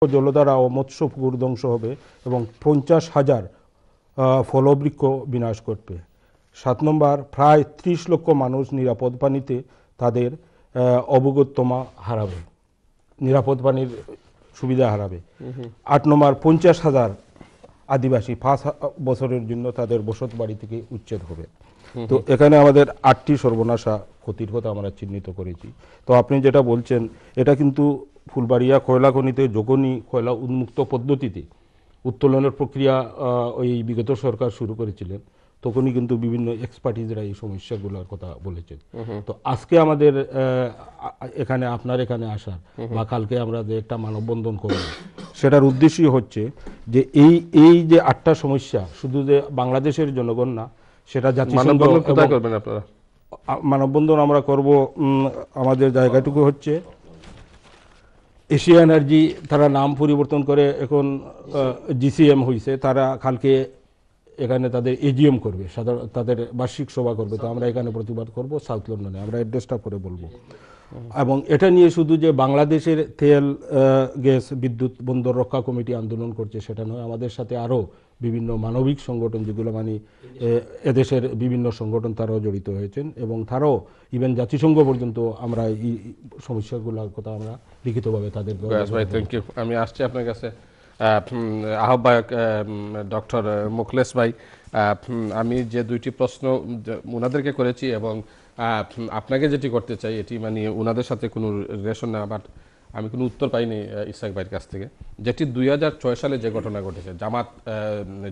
জলধারা ও মৎস্য পুকুর ধ্বংস হবে এবং 50,000 ফলবৃক্ষ বিনাশ ঘটবে। 7 নম্বর, প্রায় 30 লক্ষ মানুষ নিরাপদ পানিতে তাদের অবগতমা হারাবে, নিরাপদ পানির সুবিধা হারাবে। 8 নম্বর, 50,000 আদিবাসী 5 বছরের জন্য তাদের বসত বাড়ি থেকে উচ্ছেদ হবে। তো এখানে আমাদের 8টি সর্বনাশা ক্ষতির কথা আমরা চিহ্নিত করেছি। তো আপনি যেটা বলছেন এটা কিন্তু ফুলবাড়িয়া কয়লা খনিতে যখনই কয়লা উন্মুক্ত পদ্ধতিতে উত্তোলনের প্রক্রিয়া ওই বিগত সরকার শুরু করেছিলেন, তখনই কিন্তু বিভিন্ন এক্সপার্টিজরা এই সমস্যাগুলোর কথা বলেছেন। তো আজকে আমাদের এখানে আপনার এখানে আসার বা কালকে আমরা যে একটা মানববন্ধন করব, সেটার উদ্দেশ্যই হচ্ছে যে এই যে 8টা সমস্যা শুধু যে বাংলাদেশের জনগণ না, সেটা জাতিসংঘ। মানববন্ধন আমরা করব আমাদের জায়গাটুকু হচ্ছে এশিয়া এনার্জি, তারা নাম পরিবর্তন করে এখন জিসিএম হয়েছে। তারা কালকে এখানে তাদের এজিএম করবে, তাদের বার্ষিক সভা করবে। তো আমরা এখানে প্রতিবাদ করব সাউথ লন্ডনে, আমরা অ্যাড্রেসটা পরে বলবো। এবং এটা নিয়ে শুধু যে বাংলাদেশের তেল গ্যাস বিদ্যুৎ বন্দর রক্ষা কমিটি আন্দোলন করছে সেটা নয়, আমাদের সাথে আরও বিভিন্ন মানবিক সংগঠন যেগুলো মানে এদেশের বিভিন্ন সংগঠন তারাও জড়িত হয়েছেন এবং তারাও ইভেন জাতিসংঘ পর্যন্ত আমরা এই সমস্যাগুলোর কথা আমরা লিখিতভাবে তাদেরকে। Thank you. আমি আসছি আপনার কাছে আহ্বায়ক ডক্টর মুখলেস ভাই। আমি যে 2টি প্রশ্ন ওনাদেরকে করেছি এবং আপনাকে যেটি করতে চাই এটি মানে ওনাদের সাথে কোনো রিলেশন না, বাট আমি কোনো উত্তর পাইনি ইসহাক ভাইয়ের কাছ থেকে। যেটি 2006 সালে যে ঘটনা ঘটেছে জামাত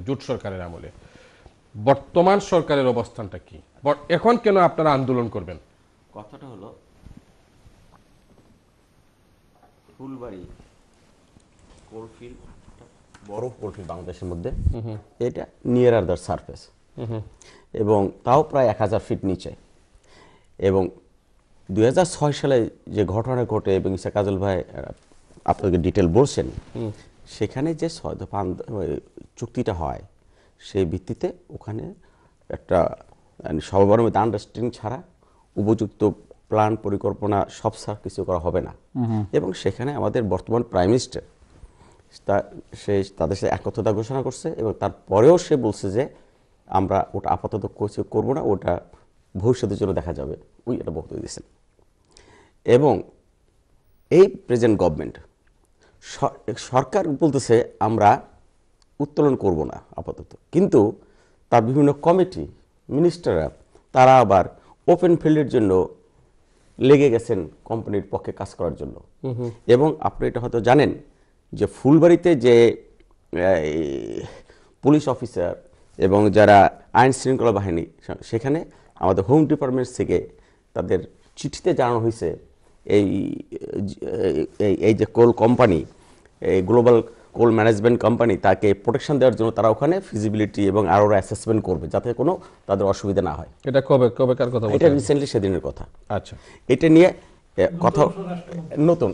জোট সরকারের আমলে, বর্তমান সরকারের অবস্থানটা কি, এখন কেন আপনারা আন্দোলন করবেন? কথাটা হলো ফুলবাড়ি কোলফিল্ড, বড় কোলফিল্ড বাংলাদেশের মধ্যে, এটা নিয়ার আর দ্য সারফেস এবং তাও প্রায় 1000 ফিট নিচে। এবং 2006 সালে যে ঘটনা ঘটে এবং ইসা কাজল ভাই আপনাকে ডিটেল বলছেন, সেখানে যে চুক্তিটা হয় সেই ভিত্তিতে ওখানে একটা সবার মধ্যে আন্ডারস্ট্যান্ডিং ছাড়া উপযুক্ত প্ল্যান পরিকল্পনা সব কিছু করা হবে না। এবং সেখানে আমাদের বর্তমান প্রাইম মিনিস্টার সে তাদের সাথে একত্রতা ঘোষণা করছে এবং তারপরেও সে বলছে যে আমরা ওটা আপাতত কিছু করবো না, ওটা ভবিষ্যতের জন্য দেখা যাবে, ওই একটা বক্তব্য দিয়েছেন। এবং এই প্রেজেন্ট গভর্নমেন্ট সরকার বলতেছে আমরা উত্তোলন করব না আপাতত, কিন্তু তার বিভিন্ন কমিটি মিনিস্টাররা তারা আবার ওপেন ফিল্ডের জন্য লেগে গেছেন কোম্পানির পক্ষে কাজ করার জন্য। এবং আপনি এটা হয়তো জানেন যে ফুলবাড়িতে যে পুলিশ অফিসার এবং যারা আইন শৃঙ্খলা বাহিনী, সেখানে আমাদের হোম ডিপার্টমেন্টস থেকে তাদের চিঠিতে জানানো হয়েছে এই যে কোল কোম্পানি, এই গ্লোবাল কোল ম্যানেজমেন্ট কোম্পানি, তাকে প্রোটেকশন দেওয়ার জন্য তারা ওখানে ফিজিবিলিটি এবং আরও অ্যাসেসমেন্ট করবে যাতে কোনো তাদের অসুবিধা না হয়। এটা কবেকার কথা? এটা রিসেন্টলি সেদিনের কথা। আচ্ছা, এটা নিয়ে কথা নতুন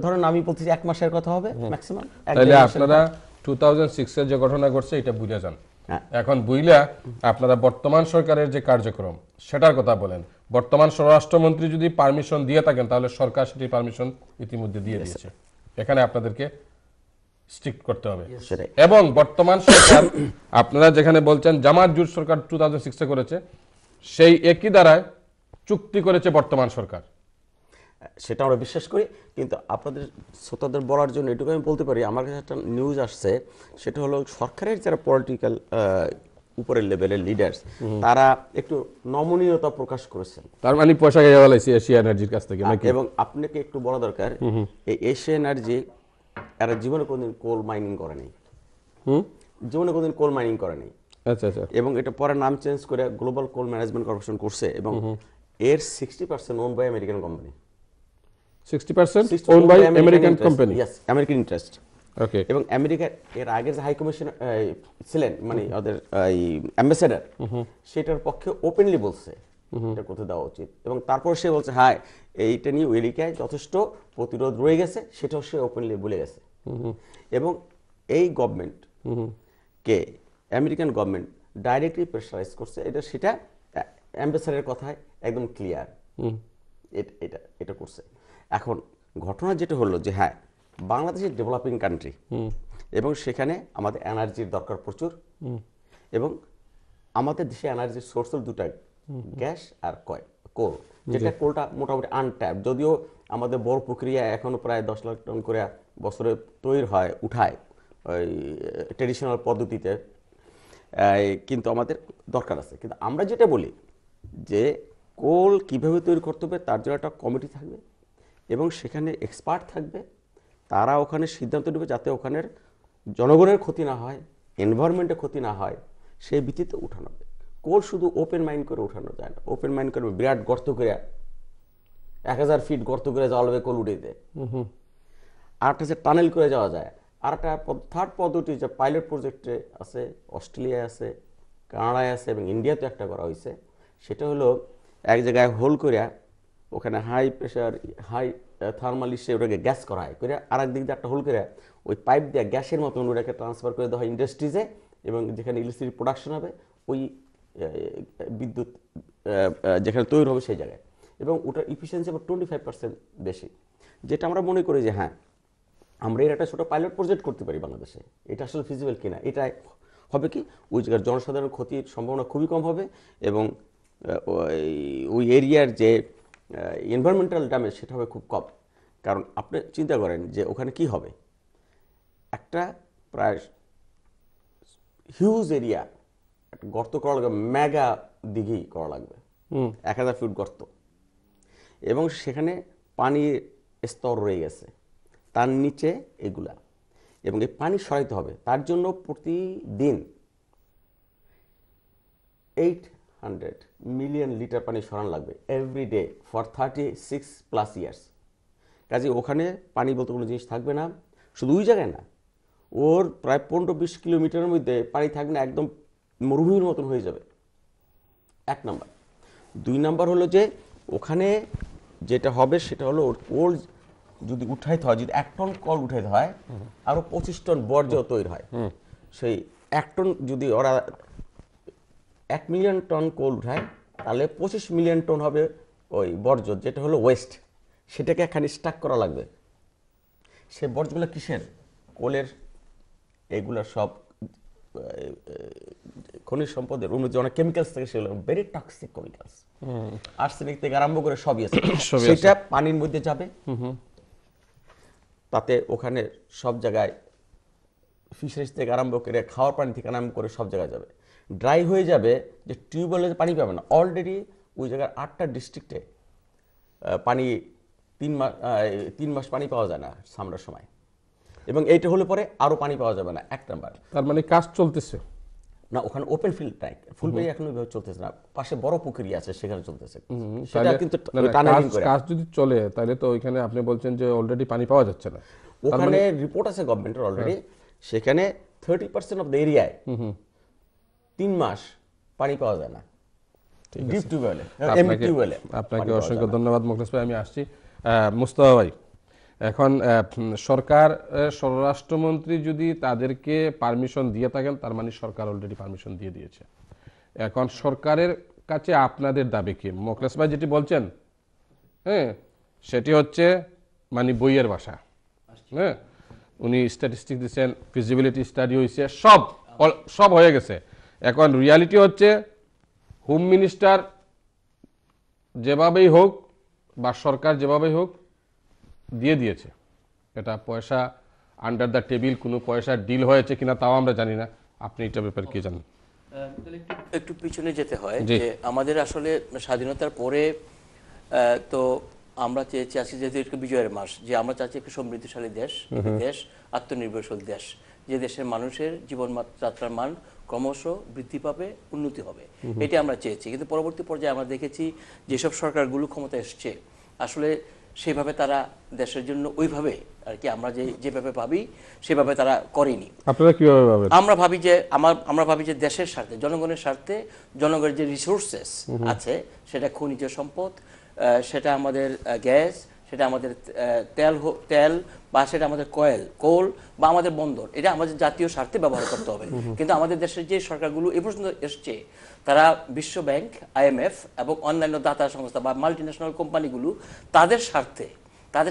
ধরেন আমি বলতেছি 1 মাসের কথা হবে ম্যাক্সিমাম। তাহলে আপনারা 2006 এর যে ঘটনা ঘটছে এটা বুঝে যান। এখন বুঝলা আপনারা বর্তমান সরকারের যে কার্যক্রম সেটার কথা বলেন। বর্তমান স্বরাষ্ট্রমন্ত্রী যদি পারমিশন দিয়ে থাকেন তাহলে সরকার সেটি পারমিশন ইতিমধ্যে দিয়ে দিয়েছে, এখানে আপনাদেরকে স্ট্রিক্ট করতে হবে। এবং বর্তমান সরকার আপনারা যেখানে বলছেন জামাত জোট সরকার 2006 করেছে, সেই একই দ্বারায় চুক্তি করেছে বর্তমান সরকার, সেটা আমরা বিশ্বাস করি। কিন্তু আপনাদের শ্রোতাদের বলার জন্য এটুকু আমি বলতে পারি, আমার কাছে একটা নিউজ আসছে, সেটা হলো সরকারের যারা পলিটিক্যাল উপরের লেভেলের লিডার্স তারা একটু নমনীয়তা প্রকাশ করেছেন। তার মানে পয়সা খেয়ে ফেলাইছে এশিয়া এনার্জির কাছ থেকে। এবং আপনাকে একটু বলা দরকার, এই এশিয়া এনার্জি এরা জীবনে কোনদিন কোল মাইনিং করেনি, জীবনে কোনদিন কোল মাইনিং করেনি। আচ্ছা আচ্ছা। এবং এটা পরে নাম চেঞ্জ করে গ্লোবাল কোল ম্যানেজমেন্ট কর্পোরেশন করছে এবং এর 60% own by American company. 60% owned by American company? Yes, American interest. Okay. এবং আমেরিকার এর আগের যে হাই কমিশনার ছিলেন, মানে ওদের অ্যাম্বাসেডার, সেটার পক্ষে ওপেনলি বলছে এটা করতে দেওয়া উচিত। এবং তারপর সে বলছে হ্যাঁ এইটা নিয়ে আমেরিকায় যথেষ্ট প্রতিরোধ রয়ে গেছে, সেটাও সে ওপেনলি বলে গেছে। এবং এই গভর্নমেন্ট কে আমেরিকান গভর্নমেন্ট ডাইরেক্টলি প্রেসারাইজ করছে, সেটা অ্যাম্বাসেডারের কথায় একদম ক্লিয়ার এটা করছে। এখন ঘটনা যেটা হলো যে হ্যাঁ বাংলাদেশ ডেভেলপিং কান্ট্রি এবং সেখানে আমাদের এনার্জির দরকার প্রচুর এবং আমাদের দেশে এনার্জির সোর্স হল দুটাই, গ্যাস আর কোল। যেটা কোলটা মোটামুটি আনট্যাপ, যদিও আমাদের বড় প্রক্রিয়া এখনো প্রায় 10 লাখ টন করে বছরে তৈরি হয়, উঠায় ওই ট্রেডিশনাল পদ্ধতিতে, কিন্তু আমাদের দরকার আছে। কিন্তু আমরা যেটা বলি যে কোল কিভাবে তৈরি করতে হবে তার জন্য একটা কমিটি থাকবে এবং সেখানে এক্সপার্ট থাকবে, তারা ওখানে সিদ্ধান্ত নেবে যাতে ওখানের জনগণের ক্ষতি না হয়, এনভায়রনমেন্টের ক্ষতি না হয়, সেই ভিত্তিতে উঠানো হবে। কোল শুধু ওপেন মাইন্ড করে উঠানো যায় না। ওপেন মাইন্ড করে বিরাট গর্ত করে 1000 ফিট গর্ত করে যাওয়া লাগবে কোল উঠে দিতে, আর একটা টানেল করে যাওয়া যায়। আর একটা থার্ড পদ্ধতি যে পাইলট প্রজেক্টে আছে, অস্ট্রেলিয়ায় আছে, কানাডায় আছে এবং ইন্ডিয়াতে একটা করা হয়েছে, সেটা হলো এক জায়গায় হোল করে ওখানে হাই প্রেশার হাই থার্মাল ইসে ওটাকে গ্যাস করা হয় করে, আর এক দিক দিয়ে একটা হোল করে ওই পাইপ দিয়ে গ্যাসের মতন ওটাকে ট্রান্সফার করে দেওয়া হয় ইন্ডাস্ট্রিজে, এবং যেখানে ইলেকট্রিসিটি প্রোডাকশন হবে ওই বিদ্যুৎ যেখানে তৈরি হবে সেই জায়গায়, এবং ওটার ইফিসিয়েন্সি আবার 25% বেশি। যেটা আমরা মনে করি যে হ্যাঁ আমরা এর একটা ছোটো পাইলট প্রজেক্ট করতে পারি বাংলাদেশে, এটা আসলে ফিজিবল কিনা। এটা হবে কি ওই জায়গার জনসাধারণের ক্ষতির সম্ভাবনা খুবই কম হবে এবং ওই এরিয়ার যে এনভায়রনমেন্টাল ড্যামেজ সেটা হবে খুব কম। কারণ আপনি চিন্তা করেন যে ওখানে কি হবে, একটা প্রায় হিউজ এরিয়া একটা গর্ত করা লাগবে, মেগা দিঘি করা লাগবে, 1000 ফিট গর্ত, এবং সেখানে পানির স্তর রয়ে গেছে তার নিচে এগুলা, এবং এই পানি সরাইতে হবে। তার জন্য প্রতিদিন 800 মিলিয়ন লিটার পানি সরানো লাগবে এভরি ডে ফর 36+ ইয়ার্স। কাজে ওখানে পানি বলতে কোনো জিনিস থাকবে না। শুধু ওই জায়গায় না, ওর প্রায় 15-20 কিলোমিটারের মধ্যে পানি থাকবে না, একদম মরুভূমির মতন হয়ে যাবে। 1 নাম্বার। 2 নাম্বার হলো যে ওখানে যেটা হবে সেটা হলো ওর যদি উঠাইতে হয়, যদি 1 টন কল উঠাইতে হয় আরো 25 টন বর্জ্য তৈরি হয়। সেই 1 টন যদি ওরা 1 মিলিয়ন টন কোল উঠায় তাহলে 25 মিলিয়ন টন হবে ওই বর্জ্য, যেটা হলো ওয়েস্ট, সেটাকে এখানে স্টাক করা লাগবে। সে বর্জ্যগুলো কিসের? কোলের, এগুলো সব খনিজ সম্পদের অন্য যে অনেক কেমিক্যালস থাকে সেগুলো ভেরি টক্সিক কেমিক্যালস, আর্সেনিক থেকে আরম্ভ করে সবই আছে। সেটা পানির মধ্যে যাবে, তাতে ওখানে সব জায়গায় ফিশারিজ থেকে আরম্ভ করে খাওয়ার পানি থেকে আরম্ভ করে সব জায়গায় যাবে, ড্রাই হয়ে যাবে, যে টিউবওয়েলে পানি পাবে না। অলরেডি ওই জায়গায় 8টা ডিস্ট্রিক্টে পানি 3 মাস পানি পাওয়া যায় না সামরার সময়, এবং এইটা হলে পরে আরো পানি পাওয়া যাবে না। 1 নাম্বার। তার মানে কাজ চলতেছে না, ওখানে ওপেন ফিল্ড ট্যাঙ্ক ফুলবাড়ি এখনো এভাবে চলতেছে না, পাশে বড় পুকুরি আছে সেখানে চলতেছে। সেটা কিন্তু কাজ যদি চলে তাহলে তো ওইখানে আপনি বলছেন যে অলরেডি পানি পাওয়া যাচ্ছে না। ওখানে রিপোর্ট আছে গভর্নমেন্টের অলরেডি, সেখানে 30% অফ দ্য এরিয়ায় 3 মাস পানি পাওয়া যায় না ডিপ টিউবওয়েলে, এমনি টিউবওয়েলে। আপনাকে অসংখ্য ধন্যবাদ মোখলেস ভাই। আমি আসছি মুস্তাফা ভাই। এখন সরকার স্বরাষ্ট্রমন্ত্রী যদি তাদেরকে পারমিশন দিয়ে থাকেন তার মানে সরকার অলরেডি পারমিশন দিয়ে দিয়েছে। এখন সরকারের কাছে আপনাদের দাবি কি? মোখলেস ভাই যেটি বলছেন, হ্যাঁ, সেটি হচ্ছে মানে বইয়ের ভাষা। হ্যাঁ, উনি স্ট্যাটিস্টিক্স দিচ্ছেন, ফিজিবিলিটি স্টাডি হয়েছে, সব হয়ে গেছে। এখন রিয়ালিটি হচ্ছে হোম মিনিস্টার যেভাবেই হোক বা সরকার যেভাবেই হোক দিয়ে দিয়েছে। এটা পয়সা আন্ডার দ্য টেবিল কোনো পয়সা ডিল হয়েছে কিনা তাও আমরা জানি না। আপনি এটা ব্যাপারে কি জানেন? একটু পিছনে যেতে হয় যে আমাদের আসলে স্বাধীনতার পরে তো আমরা চেয়েছি আজকে যেহেতু বিজয়ের মাস, যে আমরা চাচ্ছি একটি সমৃদ্ধশালী দেশ, আত্মনির্ভরশীল দেশ, যে দেশের মানুষের জীবনযাত্রার মান ক্রমশ বৃদ্ধি পাবে, উন্নতি হবে, এটা আমরা চেয়েছি। কিন্তু পরবর্তী পর্যায়ে আমরা দেখেছি যেসব সরকারগুলো ক্ষমতা এসছে আসলে সেভাবে তারা দেশের জন্য ওইভাবে আর কি আমরা যেভাবে ভাবি সেভাবে তারা করেনি। আপনারা কিভাবে ভাবেন? আমরা ভাবি যে দেশের স্বার্থে, জনগণের স্বার্থে, জনগণের যে রিসোর্সেস আছে, সেটা খনিজ সম্পদ, সেটা আমাদের গ্যাস, সেটা আমাদের তেল বা সেটা আমাদের কোল বা আমাদের বন্দর, এটা আমাদের জাতীয় স্বার্থে ব্যবহার করতে হবে। কিন্তু আমাদের দেশের যে সরকারগুলো এ পর্যন্ত এসছে তারা বিশ্ব ব্যাংক, IMF এবং অন্যান্য দাতা সংস্থা বা মাল্টিন্যাশনাল কোম্পানিগুলো তাদের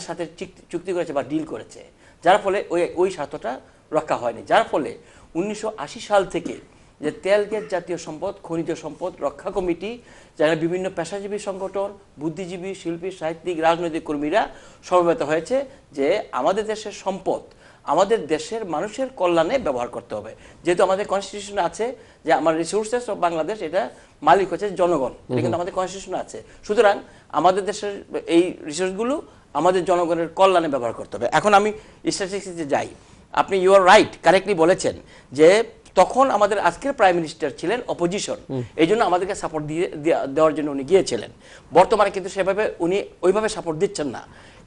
সাথে চুক্তি করেছে বা ডিল করেছে, যার ফলে ওই স্বার্থটা রক্ষা হয়নি। যার ফলে 1980 সাল থেকে যে তেল গ্যাস জাতীয় সম্পদ, খনিজ সম্পদ রক্ষা কমিটি, যারা বিভিন্ন পেশাজীবী সংগঠন, বুদ্ধিজীবী, শিল্পী, সাহিত্যিক, রাজনৈতিক কর্মীরা সমবেত হয়েছে যে আমাদের দেশের সম্পদ আমাদের দেশের মানুষের কল্যাণে ব্যবহার করতে হবে। যেহেতু আমাদের কনস্টিটিউশনে আছে যে আমার রিসোর্সেস অফ বাংলাদেশ, এটা মালিক হচ্ছে জনগণ, এটা কিন্তু আমাদের কনস্টিটিউশনে আছে। সুতরাং আমাদের দেশের এই রিসোর্সগুলো আমাদের জনগণের কল্যাণে ব্যবহার করতে হবে। এখন আমি স্ট্যাটিস্টিক্সে যাই। আপনি ইউ আর রাইট, কারেক্টলি বলেছেন যে তখন আমাদের আজকের প্রাইম মিনিস্টার ছিলেন অপোজিশন, এই জন্য আমাদেরকে সাপোর্ট দেওয়ার জন্য উনি গিয়েছিলেন। বর্তমানে কিন্তু সেভাবে উনি ওইভাবে সাপোর্ট দিচ্ছেন না,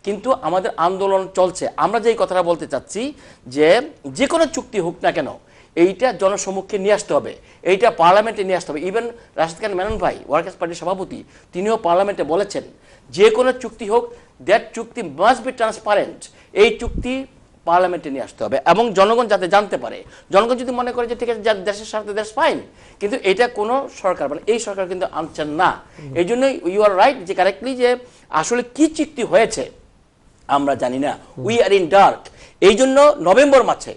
কিন্তু আমাদের আন্দোলন চলছে। আমরা যেই কথাটা বলতে চাচ্ছি যে যে কোনো চুক্তি হোক না কেন এইটা জনসমক্ষে নিয়ে আসতে হবে, এইটা পার্লামেন্টে নিয়ে আসতে হবে। ইভেন রাশেদ খান মেনন ভাই, ওয়ার্কার্স পার্টির সভাপতি, তিনিও পার্লামেন্টে বলেছেন যে কোনো চুক্তি হোক, দ্যাট চুক্তি মাস্ট বি ট্রান্সপারেন্ট। এই চুক্তি পার্লামেন্টে নিয়ে আসতে হবে এবং জনগণ যাতে জানতে পারে। জনগণ যদি মনে করে যে ঠিক আছে দেশের স্বার্থে, দ্যাটস ফাইন, কিন্তু এটা কোনো সরকার মানে এই সরকার কিন্তু আনছেন না। এই জন্যই ইউ আর রাইট যে কারেক্টলি যে আসলে কি চুক্তি হয়েছে আমরা জানি না, উই আর ইন ডার্ক। এই জন্য নভেম্বর মাসে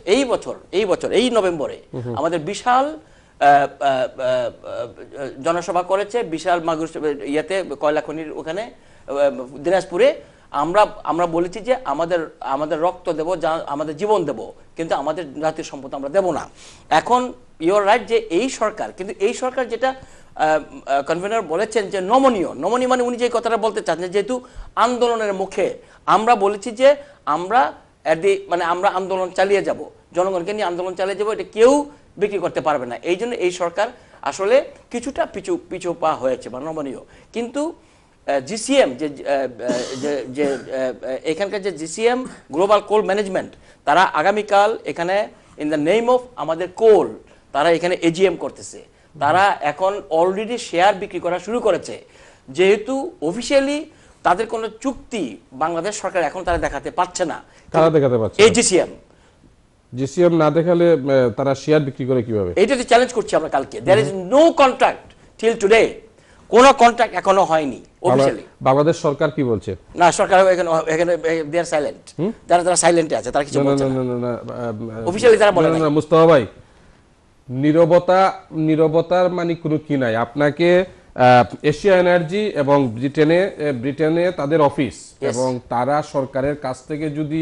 এই নভেম্বরে আমাদের বিশাল জনসভা করেছে, বিশাল মাগুর ইয়াতে কয়লা খনির ওখানে দিনাজপুরে। আমরা বলেছি যে আমাদের রক্ত দেব, আমাদের জীবন দেব, কিন্তু আমাদের জাতীয় সম্পদ আমরা দেব না। এখন ইউর রাইট যে এই সরকার, কিন্তু এই সরকার যেটা কনভেনর বলেছেন যে নমনীয় মানে উনি যে কথাটা বলতে চাচ্ছেন, যেহেতু আন্দোলনের মুখে আমরা বলেছি যে আমরা আমরা আন্দোলন চালিয়ে যাব, জনগণকে নিয়ে আন্দোলন চালিয়ে যাব, এটা কেউ বিক্রি করতে পারবে না। এই জন্য এই সরকার আসলে কিছুটা পিছু পা হয়েছে বা নমনীয়। কিন্তু জিসিএম যে এখানকার যে জিসিএম গ্লোবাল কোল ম্যানেজমেন্ট, তারা আগামীকাল এখানে ইন দ্য নেম অফ আমাদের কোল তারা এখানে এজিএম করতেছে। তারা এখন অলরেডি শেয়ার বিক্রি করা শুরু করেছে। যেহেতু অফিসিয়ালি তাদের কোনো চুক্তি বাংলাদেশ সরকার এখন তারা দেখাতে পারছে না। তারা দেখাতে পারছে এই জিসিএম না দেখালে তারা শেয়ার বিক্রি করে কিভাবে? এইটাতে চ্যালেঞ্জ করছি আমরা কালকে। There is no contract till today, কোনো কন্ট্রাক্ট এখনো হয়নি অফিশিয়ালি। বাংলাদেশ সরকার কি বলছে? না, সরকার এখানে দে আর সাইলেন্ট, যারা সাইলেন্টে আছে তারা কিছু বলছে না অফিশিয়ালি, তারা বলে না। মুস্তাফা ভাই, নীরবতার মানে কোনো কি নাই। আপনাকে এশিয়া এনার্জি এবং ব্রিটেনে তাদের অফিস এবং তারা সরকারের কাছ থেকে যদি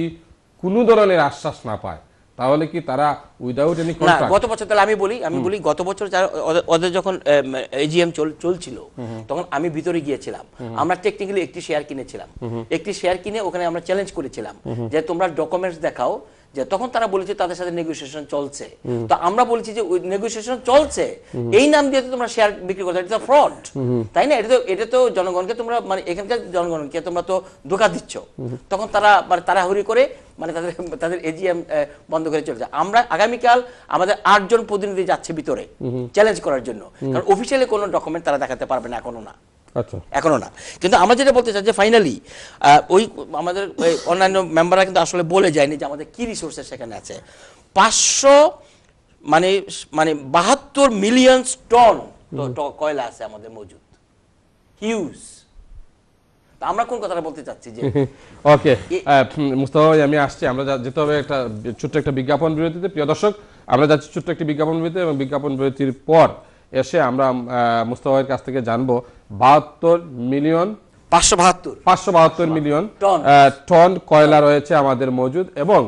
কোনো ধরনের আশ্বাস না পায়, তাহলে কি তারা উইদাউট এনি কন্ট্রাক্ট? গত বছর তাহলে আমি বলি গত বছর ওদের যখন এজিএম চলছিল তখন আমি ভিতরে গিয়েছিলাম। আমরা টেকনিক্যালি একটি শেয়ার কিনেছিলাম, একটি শেয়ার কিনে ওখানে আমরা চ্যালেঞ্জ করেছিলাম যে তোমরা ডকুমেন্টস দেখাও। যে তখন তারা বলেছে তাদের সাথে নেগোসিয়েশন চলছে। তো আমরা বলছি যে নেগোসিয়েশন চলছে, এই নাম দিয়ে তোমরা শেয়ার বিক্রি করছো, এটা তো ফ্রড, তাই না? এটা তো জনগণকে তোমরা মানে এখানকার জনগণকে তোমরা তো ধোঁকা দিচ্ছ। তখন তারা মানে তাড়াহুড়ি করে মানে তাদের এজিএম বন্ধ করে চলে যায়। আমরা আগামীকাল আমাদের 8 জন প্রতিনিধি যাচ্ছে ভিতরে চ্যালেঞ্জ করার জন্য, কারণ অফিসিয়ালি কোনো ডকুমেন্ট তারা দেখাতে পারবে না এখনো না। আচ্ছা, এখনো না। কিন্তু আমরা যেটা বলতে চাই যে ফাইনালি ওই আমাদের অন্যান্য মেম্বাররা কিন্তু আসলে বলে যায়নি যে আমাদের কি রিসোর্সেস সেখানে আছে। 500 মানে 72 মিলিয়ন টন কয়লা আছে আমাদের মজুদ, হিউজ। আমরা কোন কথাটা বলতে চাচ্ছি যে ওকে মুস্তাফা ভাই, আমি আসছি, আমরা যেতে হবে একটা ছোট্ট একটা বিজ্ঞাপন বিরতিতে। প্রিয় দর্শক, আমরা যাচ্ছি ছোট্ট একটি বিজ্ঞাপন বিরতি, এবং বিজ্ঞাপন বিরতির পর এসে আমরা মুস্তাফা ভাইয়ের কাছ থেকে জানবো 72 মিলিয়ন 572 মিলিয়ন টন কয়লা রয়েছে আমাদের মজুদ, এবং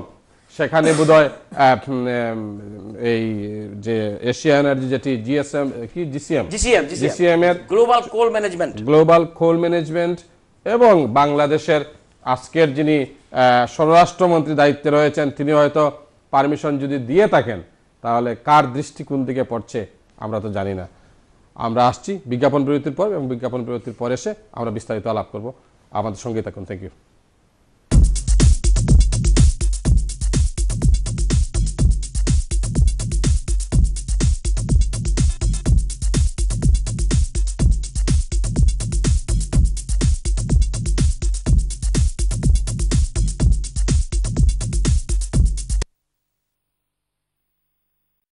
সেখানে বোধহয় এই যে এশিয়া এনার্জি যেটি জিসিএম এর গ্লোবাল কোল ম্যানেজমেন্ট এবং বাংলাদেশের আজকের যিনি স্বরাষ্ট্রমন্ত্রী দায়িত্বে রয়েছেন, তিনি হয়তো পারমিশন যদি দিয়ে থাকেন তাহলে কার দৃষ্টি কোন দিকে পড়ছে আমরা তো জানি না। আমরা আসছি বিজ্ঞাপন বিরতির পর, এবং বিজ্ঞাপন বিরতির পর এসে আমরা বিস্তারিত আলাপ করব। আমাদের সঙ্গে থাকুন। Thank you.